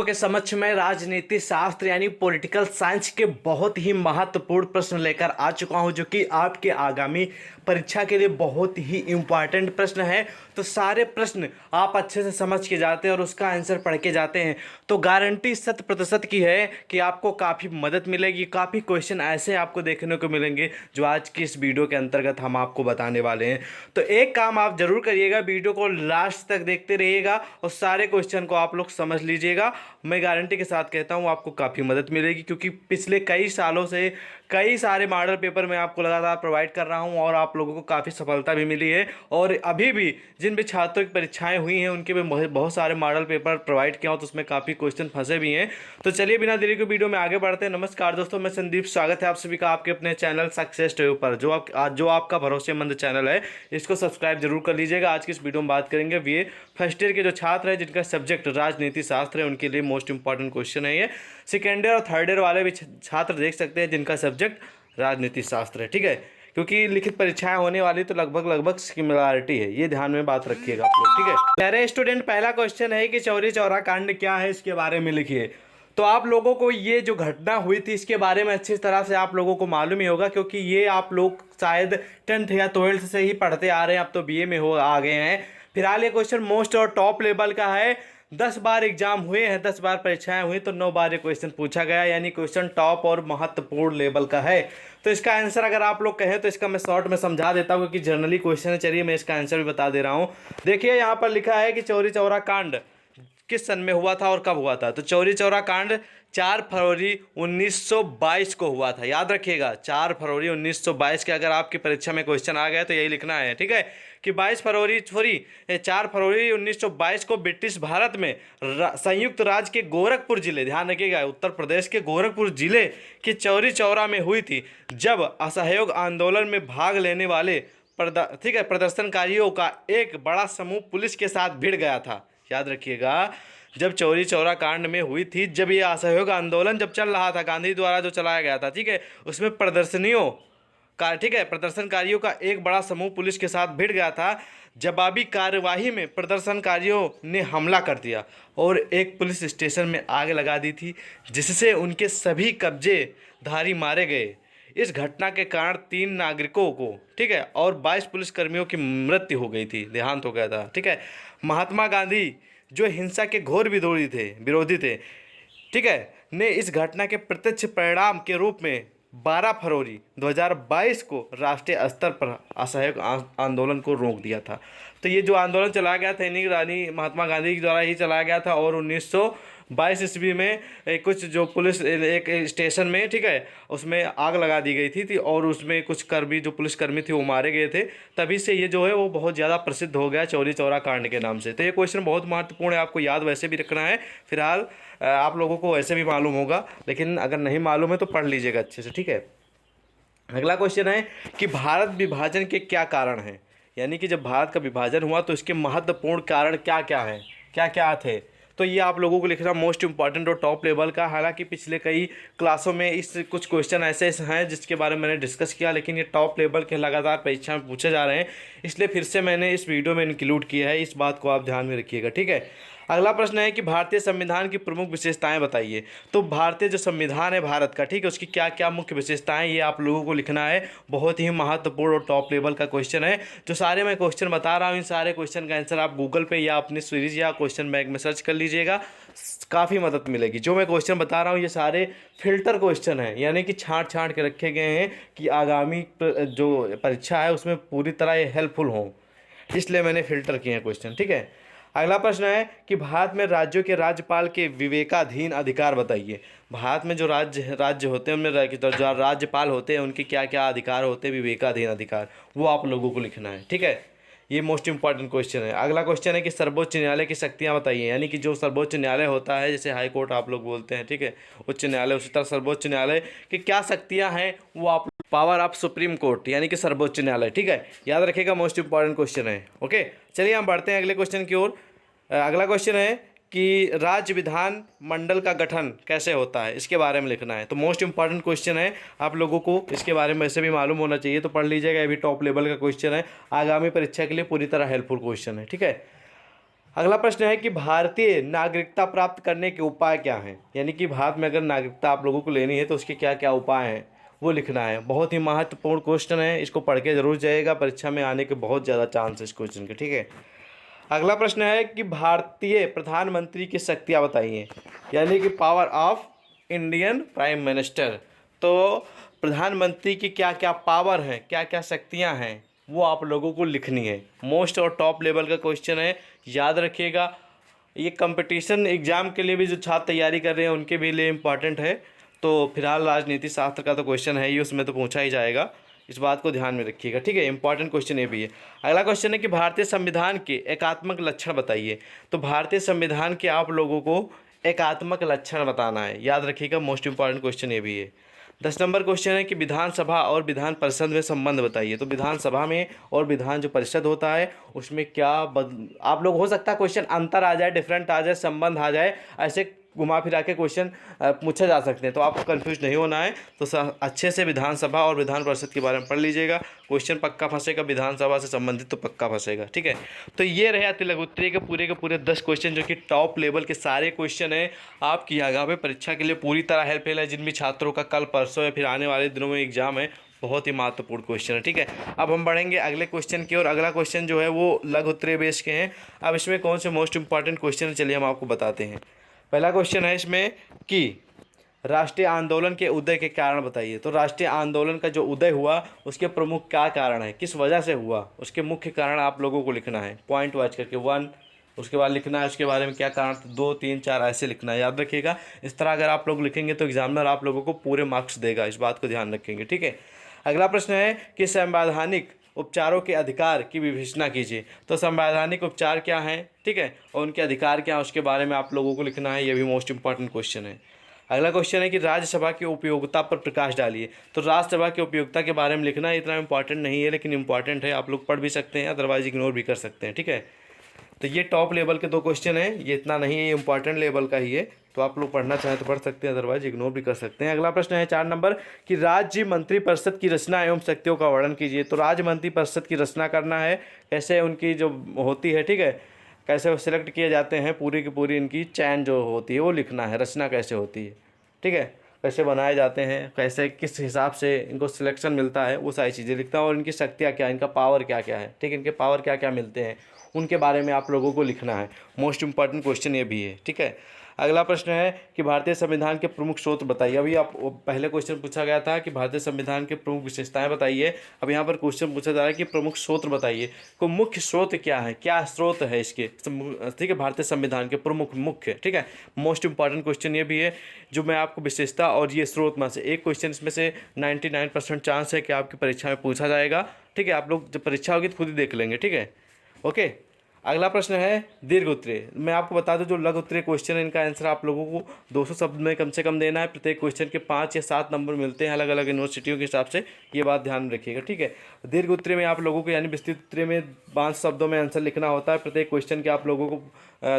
के समक्ष में राजनीति शास्त्र यानी पॉलिटिकल साइंस के बहुत ही महत्वपूर्ण प्रश्न लेकर आ चुका हूं, जो कि आपके आगामी परीक्षा के लिए बहुत ही इम्पॉर्टेंट प्रश्न है। तो सारे प्रश्न आप अच्छे से समझ के जाते हैं और उसका आंसर पढ़ के जाते हैं तो गारंटी 100% की है कि आपको काफ़ी मदद मिलेगी। काफ़ी क्वेश्चन ऐसे आपको देखने को मिलेंगे जो आज की इस वीडियो के अंतर्गत हम आपको बताने वाले हैं। तो एक काम आप जरूर करिएगा, वीडियो को लास्ट तक देखते रहिएगा और सारे क्वेश्चन को आप लोग समझ लीजिएगा। मैं गारंटी के साथ कहता हूँ आपको काफ़ी मदद मिलेगी, क्योंकि पिछले कई सालों से कई सारे मॉडल पेपर मैं आपको लगातार प्रोवाइड कर रहा हूं और आप लोगों को काफ़ी सफलता भी मिली है। और अभी भी जिन भी छात्रों की परीक्षाएं हुई हैं उनके भी बहुत सारे मॉडल पेपर प्रोवाइड किया हूं, तो उसमें काफ़ी क्वेश्चन फंसे भी हैं। तो चलिए बिना देरी के वीडियो में आगे बढ़ते हैं। नमस्कार दोस्तों, मैं संदीप, स्वागत है आप सभी का आपके अपने चैनल सक्सेस ट्यूब पर, जो आपका भरोसेमंद चैनल है। इसको सब्सक्राइब जरूर कर लीजिएगा। आज की इस वीडियो में बात करेंगे वे फर्स्ट ईयर के जो छात्र हैं जिनका सब्जेक्ट राजनीति शास्त्र है, उनके लिए मोस्ट इंपॉर्टेंट क्वेश्चन है ये। सेकेंड ईयर और थर्ड ईयर वाले भी छात्र देख सकते हैं जिनका सब्जेक्ट राजनीति शास्त्र है, ठीक है, क्योंकि लिखित परीक्षाएं होने वाली तो लगभग सिमिलरिटी है, ये ध्यान में बात रखिएगा आप लोग, ठीक है। प्यारे स्टूडेंट, पहला क्वेश्चन है कि चौरी चौरा कांड क्या है, इसके बारे में लिखिए। तो आप लोगों को ये जो घटना हुई थी इसके बारे में अच्छी तरह से आप लोगों को मालूम ही होगा, क्योंकि ये आप लोग शायद 10th या 12th से ही पढ़ते आ रहे हैं, अब तो बीए में आ गए हैं। फिलहाल ये क्वेश्चन मोस्ट और टॉप लेवल का है। 10 बार एग्जाम हुए हैं, 10 बार परीक्षाएं हुई, तो 9 बार ये क्वेश्चन पूछा गया, यानी क्वेश्चन टॉप और महत्वपूर्ण लेवल का है। तो इसका आंसर अगर आप लोग कहें तो इसका मैं शॉर्ट में समझा देता हूँ, क्योंकि जनरली क्वेश्चन है। चलिए मैं इसका आंसर भी बता दे रहा हूँ। देखिए यहाँ पर लिखा है कि चौरी चौरा कांड किस सन में हुआ था और कब हुआ था। तो चौरी चौरा कांड 4 फरवरी 1922 को हुआ था। याद रखिएगा, 4 फरवरी 1922 के अगर आपकी परीक्षा में क्वेश्चन आ गया तो यही लिखना है, ठीक है, कि 4 फरवरी 1922 को ब्रिटिश भारत में संयुक्त राज्य के गोरखपुर जिले, ध्यान रखिएगा, उत्तर प्रदेश के गोरखपुर जिले के चौरी चौरा में हुई थी, जब असहयोग आंदोलन में भाग लेने वाले ठीक है प्रदर्शनकारियों का एक बड़ा समूह पुलिस के साथ भिड़ गया था। याद रखिएगा, जब चौरी चौरा कांड में हुई थी, जब ये असहयोग आंदोलन जब चल रहा था, गांधी द्वारा जो चलाया गया था, ठीक है, उसमें प्रदर्शनियों का, ठीक है, प्रदर्शनकारियों का एक बड़ा समूह पुलिस के साथ भिड़ गया था। जवाबी कार्यवाही में प्रदर्शनकारियों ने हमला कर दिया और एक पुलिस स्टेशन में आग लगा दी थी, जिससे उनके सभी कब्जेधारी मारे गए। इस घटना के कारण 3 नागरिकों को, ठीक है, और 22 पुलिसकर्मियों की मृत्यु हो गई थी, देहांत हो गया था, ठीक है। महात्मा गांधी, जो हिंसा के घोर विरोधी थे, ठीक है, ने इस घटना के प्रत्यक्ष परिणाम के रूप में 12 फरवरी 2022 को राष्ट्रीय स्तर पर असहयोग आंदोलन को रोक दिया था। तो ये जो आंदोलन चलाया गया था इन्हीं रानी महात्मा गांधी के द्वारा ही चलाया गया था, और 1922 ईस्वी में कुछ जो पुलिस एक स्टेशन में, ठीक है, उसमें आग लगा दी गई थी और उसमें कुछ कर्मी, जो पुलिसकर्मी थे, वो मारे गए थे। तभी से ये जो है वो बहुत ज़्यादा प्रसिद्ध हो गया चौरी चौरा कांड के नाम से। तो ये क्वेश्चन बहुत महत्वपूर्ण है, आपको याद वैसे भी रखना है। फिलहाल आप लोगों को वैसे भी मालूम होगा, लेकिन अगर नहीं मालूम है तो पढ़ लीजिएगा अच्छे से, ठीक है। अगला क्वेश्चन है कि भारत विभाजन के क्या कारण हैं, यानी कि जब भारत का विभाजन हुआ तो इसके महत्वपूर्ण कारण क्या क्या हैं, क्या क्या थे। तो ये आप लोगों को लिखना मोस्ट इंपॉर्टेंट और टॉप लेवल का। हालांकि पिछले कई क्लासों में इस कुछ क्वेश्चन ऐसे हैं जिसके बारे में मैंने डिस्कस किया, लेकिन ये टॉप लेवल के लगातार परीक्षा में पूछे जा रहे हैं, इसलिए फिर से मैंने इस वीडियो में इंक्लूड किया है। इस बात को आप ध्यान में रखिएगा, ठीक है। अगला प्रश्न है कि भारतीय संविधान की प्रमुख विशेषताएं बताइए। तो भारतीय जो संविधान है भारत का, ठीक है, उसकी क्या क्या मुख्य विशेषताएं, ये आप लोगों को लिखना है। बहुत ही महत्वपूर्ण और टॉप लेवल का क्वेश्चन है। जो सारे मैं क्वेश्चन बता रहा हूँ, इन सारे क्वेश्चन का आंसर आप गूगल पे या अपनी सीरीज या क्वेश्चन बैंक में सर्च कर लीजिएगा, काफ़ी मदद मिलेगी। जो मैं क्वेश्चन बता रहा हूँ ये सारे फिल्टर क्वेश्चन हैं, यानी कि छांट के रखे गए हैं कि आगामी जो परीक्षा है उसमें पूरी तरह ये हेल्पफुल हों, इसलिए मैंने फिल्टर किए हैं क्वेश्चन, ठीक है। अगला प्रश्न है कि भारत में राज्यों के राज्यपाल के विवेकाधीन अधिकार बताइए। भारत में जो राज्य होते हैं उनमें जो राज्यपाल होते हैं उनके क्या क्या अधिकार होते हैं, विवेकाधीन अधिकार, वो आप लोगों को लिखना है, ठीक है। ये मोस्ट इंपॉर्टेंट क्वेश्चन है। अगला क्वेश्चन है कि सर्वोच्च न्यायालय की शक्तियाँ बताइए, यानी कि जो सर्वोच्च न्यायालय होता है, जैसे हाई कोर्ट आप लोग बोलते हैं, ठीक है, उच्च न्यायालय, उसी तरह सर्वोच्च न्यायालय की क्या शक्तियाँ हैं, वो आप पावर ऑफ सुप्रीम कोर्ट, यानी कि सर्वोच्च न्यायालय, ठीक है, याद रखिएगा, मोस्ट इंपॉर्टेंट क्वेश्चन है। ओके, चलिए हम बढ़ते हैं अगले क्वेश्चन की ओर। अगला क्वेश्चन है कि राज्य विधान मंडल का गठन कैसे होता है, इसके बारे में लिखना है। तो मोस्ट इंपॉर्टेंट क्वेश्चन है, आप लोगों को इसके बारे में वैसे भी मालूम होना चाहिए, तो पढ़ लीजिएगा। ये भी टॉप लेवल का क्वेश्चन है, आगामी परीक्षा के लिए पूरी तरह हेल्पफुल क्वेश्चन है, ठीक है। अगला प्रश्न है कि भारतीय नागरिकता प्राप्त करने के उपाय क्या हैं, यानी कि भारत में अगर नागरिकता आप लोगों को लेनी है तो उसके क्या क्या उपाय हैं वो लिखना है। बहुत ही महत्वपूर्ण क्वेश्चन है, इसको पढ़ के जरूर जाइएगा, परीक्षा में आने के बहुत ज़्यादा चांस है इस क्वेश्चन के, ठीक है। अगला प्रश्न है कि भारतीय प्रधानमंत्री की शक्तियाँ बताइए, यानी कि power of Indian prime minister. तो प्रधानमंत्री की क्या क्या पावर हैं, क्या क्या शक्तियाँ हैं, वो आप लोगों को लिखनी है। मोस्ट और टॉप लेवल का क्वेश्चन है, याद रखिएगा। ये कंपटीशन एग्जाम के लिए भी जो छात्र तैयारी कर रहे हैं उनके भी लिए इम्पॉर्टेंट है। तो फिलहाल राजनीति शास्त्र का तो क्वेश्चन है ही, उसमें तो पूछा ही जाएगा, इस बात को ध्यान में रखिएगा, ठीक है। इंपॉर्टेंट क्वेश्चन ये भी है। अगला क्वेश्चन है कि भारतीय संविधान के एकात्मक लक्षण बताइए। तो भारतीय संविधान के आप लोगों को एकात्मक लक्षण बताना है, याद रखिएगा, मोस्ट इंपॉर्टेंट क्वेश्चन ये भी है। 10 नंबर क्वेश्चन है कि विधानसभा और विधान परिषद में संबंध बताइए। तो विधानसभा में और विधान जो परिषद होता है उसमें क्या आप लोग, हो सकता है क्वेश्चन अंतर आ जाए, डिफरेंट आ जाए, संबंध आ जाए, ऐसे घुमा फिरा के क्वेश्चन पूछे जा सकते हैं, तो आपको कंफ्यूज नहीं होना है। तो अच्छे से विधानसभा और विधान परिषद के बारे में पढ़ लीजिएगा, क्वेश्चन पक्का फंसेगा, विधानसभा से संबंधित तो पक्का फंसेगा, ठीक है। तो ये रहे अति लघु उत्तरीय के पूरे 10 क्वेश्चन, जो कि टॉप लेवल के सारे क्वेश्चन हैं आपकी आगामी परीक्षा के लिए पूरी तरह हेल्पफुल है। जिन भी छात्रों का कल परसों या फिर आने वाले दिनों में एग्जाम है, बहुत ही महत्वपूर्ण क्वेश्चन है, ठीक है। अब हम बढ़ेंगे अगले क्वेश्चन की ओर। अगला क्वेश्चन जो है वो लघु उत्तरीय बेस के हैं। अब इसमें कौन से मोस्ट इंपॉर्टेंट क्वेश्चन है, चलिए हम आपको बताते हैं। पहला क्वेश्चन है इसमें कि राष्ट्रीय आंदोलन के उदय के कारण बताइए। तो राष्ट्रीय आंदोलन का जो उदय हुआ उसके प्रमुख क्या कारण है, किस वजह से हुआ, उसके मुख्य कारण आप लोगों को लिखना है पॉइंट वाइज करके। 1 उसके बाद लिखना है उसके बारे में क्या कारण, 2 3 4 ऐसे लिखना है, याद रखिएगा। इस तरह अगर आप लोग लिखेंगे तो एग्जामिनर आप लोगों को पूरे मार्क्स देगा, इस बात को ध्यान रखेंगे, ठीक है। अगला प्रश्न है कि संवैधानिक उपचारों के अधिकार की विवेचना कीजिए। तो संवैधानिक उपचार क्या हैं, ठीक है, और उनके अधिकार क्या हैं उसके बारे में आप लोगों को लिखना है, ये भी मोस्ट इंपॉर्टेंट क्वेश्चन है। अगला क्वेश्चन है कि राज्यसभा की उपयोगिता पर प्रकाश डालिए। तो राज्यसभा की उपयोगिता के बारे में लिखना है, इतना इंपॉर्टेंट नहीं है लेकिन इंपॉर्टेंट है, आप लोग पढ़ भी सकते हैं, अदरवाइज इग्नोर भी कर सकते हैं, ठीक है। तो ये टॉप लेवल के 2 क्वेश्चन हैं, ये इतना नहीं है, ये इंपॉर्टेंट लेवल का ही है, तो आप लोग पढ़ना चाहें तो पढ़ सकते हैं, अदरवाइज इग्नोर भी कर सकते हैं। अगला प्रश्न है 4 नंबर कि राज्य मंत्रिपरिषद की रचना एवं शक्तियों का वर्णन कीजिए। तो राज्य मंत्रिपरिषद की रचना करना है, कैसे उनकी जो होती है, ठीक है, कैसे वो सिलेक्ट किए जाते हैं, पूरी की पूरी इनकी चैन जो होती है वो लिखना है, रचना कैसे होती है, ठीक है, कैसे बनाए जाते हैं, कैसे किस हिसाब से इनको सिलेक्शन मिलता है, वो सारी चीज़ें लिखता है। और इनकी शक्तियाँ क्या, इनका पावर क्या क्या है, ठीक है, इनके पावर क्या क्या मिलते हैं उनके बारे में आप लोगों को लिखना है। मोस्ट इंपॉर्टेंट क्वेश्चन ये भी है, ठीक है। अगला प्रश्न है कि भारतीय संविधान के प्रमुख स्रोत बताइए। अभी आप पहले क्वेश्चन पूछा गया था कि भारतीय संविधान के प्रमुख विशेषताएं बताइए, अब यहाँ पर क्वेश्चन पूछा जा रहा है कि प्रमुख स्रोत बताइए। को मुख्य स्रोत क्या है, क्या स्रोत है इसके, ठीक है, भारतीय संविधान के प्रमुख मुख्य, ठीक है। मोस्ट इंपॉर्टेंट क्वेश्चन ये भी है, जो मैं आपको विशेषता और ये स्रोत में से एक क्वेश्चन, इसमें से 99% चांस है कि आपकी परीक्षा में पूछा जाएगा, ठीक है। आप लोग जब परीक्षा होगी तो खुद ही देख लेंगे, ठीक है, ओके। अगला प्रश्न है दीर्घ उत्तरीय। मैं आपको बता दूं जो लघु उत्तरीय क्वेश्चन है इनका आंसर आप लोगों को 200 शब्द में कम से कम देना है। प्रत्येक क्वेश्चन के 5 या 7 नंबर मिलते हैं अलग अलग यूनिवर्सिटियों के हिसाब से, ये बात ध्यान में रखिएगा, ठीक है। दीर्घ उत्तरीय में आप लोगों को यानी विस्तृत उत्तरीय में 5 शब्दों में आंसर लिखना होता है। प्रत्येक क्वेश्चन के आप लोगों को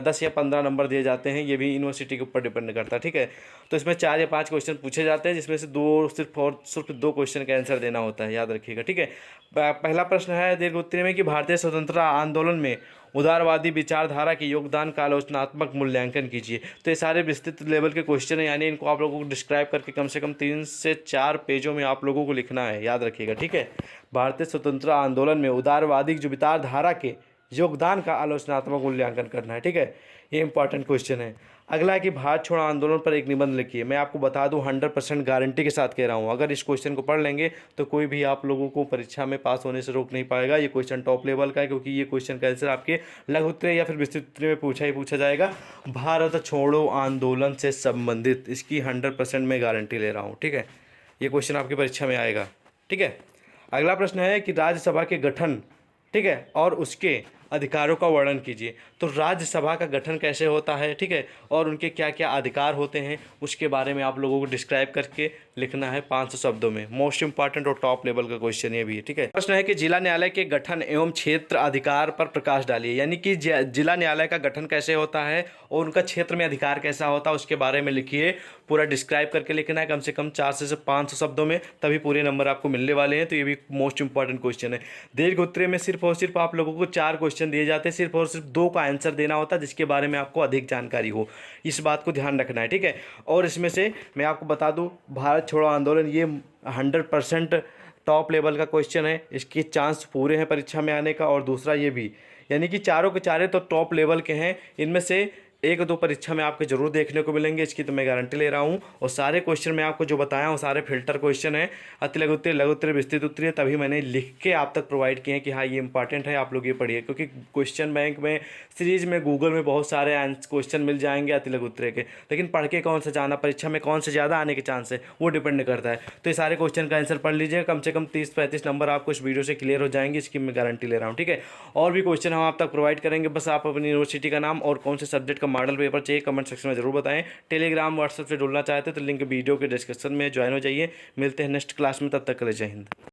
10 या 15 नंबर दिए जाते हैं, ये भी यूनिवर्सिटी के ऊपर डिपेंड करता है, ठीक है। तो इसमें 4 या 5 क्वेश्चन पूछे जाते हैं, जिसमें से सिर्फ 2 क्वेश्चन का आंसर देना होता है, याद रखिएगा, ठीक है। पहला प्रश्न है दीर्घ उत्तरीय में कि भारतीय स्वतंत्रता आंदोलन में उदारवादी विचारधारा के योगदान का आलोचनात्मक मूल्यांकन कीजिए। तो ये सारे विस्तृत लेवल के क्वेश्चन हैं, यानी इनको आप लोगों को डिस्क्राइब करके कम से कम 3 से 4 पेजों में आप लोगों को लिखना है, याद रखिएगा, ठीक है। भारतीय स्वतंत्रता आंदोलन में उदारवादी जो विचारधारा के योगदान का आलोचनात्मक मूल्यांकन करना है, ठीक है, ये इंपॉर्टेंट क्वेश्चन है। अगला है कि भारत छोड़ो आंदोलन पर एक निबंध लिखिए। मैं आपको बता दूं 100% गारंटी के साथ कह रहा हूं, अगर इस क्वेश्चन को पढ़ लेंगे तो कोई भी आप लोगों को परीक्षा में पास होने से रोक नहीं पाएगा। ये क्वेश्चन टॉप लेवल का है, क्योंकि ये क्वेश्चन का आंसर आपके लघु उत्तरीय या फिर विस्तृत उत्तरीय में पूछा जाएगा। भारत छोड़ो आंदोलन से संबंधित, इसकी 100% मैं गारंटी ले रहा हूँ, ठीक है। ये क्वेश्चन आपकी परीक्षा में आएगा, ठीक है। अगला प्रश्न है कि राज्यसभा के गठन, ठीक है, और उसके अधिकारों का वर्णन कीजिए। तो राज्यसभा का गठन कैसे होता है, ठीक है, और उनके क्या क्या अधिकार होते हैं उसके बारे में आप लोगों को डिस्क्राइब करके लिखना है 500 शब्दों में। मोस्ट इंपॉर्टेंट और टॉप लेवल का क्वेश्चन ये भी है, ठीक है। प्रश्न है कि जिला न्यायालय के गठन एवं क्षेत्र अधिकार पर प्रकाश डालिए, यानी कि जिला न्यायालय का गठन कैसे होता है और उनका क्षेत्र में अधिकार कैसा होता है उसके बारे में लिखिए। पूरा डिस्क्राइब करके लिखना है कम से कम 400 से 500 शब्दों में, तभी पूरे नंबर आपको मिलने वाले हैं। तो ये भी मोस्ट इंपॉर्टेंट क्वेश्चन है। दीर्घ उत्तरीय में सिर्फ और सिर्फ आप लोगों को 4 क्वेश्चन दिए जाते हैं, सिर्फ और सिर्फ 2 का आंसर देना होता है जिसके बारे में आपको अधिक जानकारी हो। इस बात को ध्यान रखना है, ठीक है। और इसमें से मैं आपको बता दूं, भारत छोड़ो आंदोलन ये 100% टॉप लेवल का क्वेश्चन है, इसके चांस पूरे हैं परीक्षा में आने का। और दूसरा ये भी, यानी कि चारों के चारे तो टॉप लेवल के हैं। इनमें से 1-2 परीक्षा में आपको जरूर देखने को मिलेंगे, इसकी तो मैं गारंटी ले रहा हूँ। और सारे क्वेश्चन मैं आपको जो बताया हूँ सारे फिल्टर क्वेश्चन है, अति लघु उत्तरीय, लघु उत्तरीय, विस्तृत उत्तरीय, तभी मैंने लिख के आप तक प्रोवाइड किए हैं कि हाँ ये इंपॉर्टेंट है, आप लोग ये पढ़िए। क्योंकि क्वेश्चन बैंक में, सीरीज में, गूगल में बहुत सारे क्वेश्चन मिल जाएंगे अति लघु उत्तरीय के, लेकिन पढ़ के कौन सा जाना, परीक्षा में कौन से ज़्यादा आने के चांस है वो डिपेंड करता है। तो ये सारे क्वेश्चन का आंसर पढ़ लीजिए, कम से कम 30-35 नंबर आपको इस वीडियो से क्लियर हो जाएंगे, इसकी मैं गारंटी ले रहा हूँ, ठीक है। और भी क्वेश्चन हम आप तक प्रोवाइड करेंगे, बस आप अपनी यूनिवर्सिटी का नाम और कौन से सब्जेक्ट का मॉडल पेपर चाहिए कमेंट सेक्शन में जरूर बताएं। टेलीग्राम व्हाट्सएप से जुड़ना चाहते हैं तो लिंक वीडियो के डिस्क्रिप्शन में ज्वाइन हो जाइए। मिलते हैं नेक्स्ट क्लास में, तब तक के लिए जय हिंद।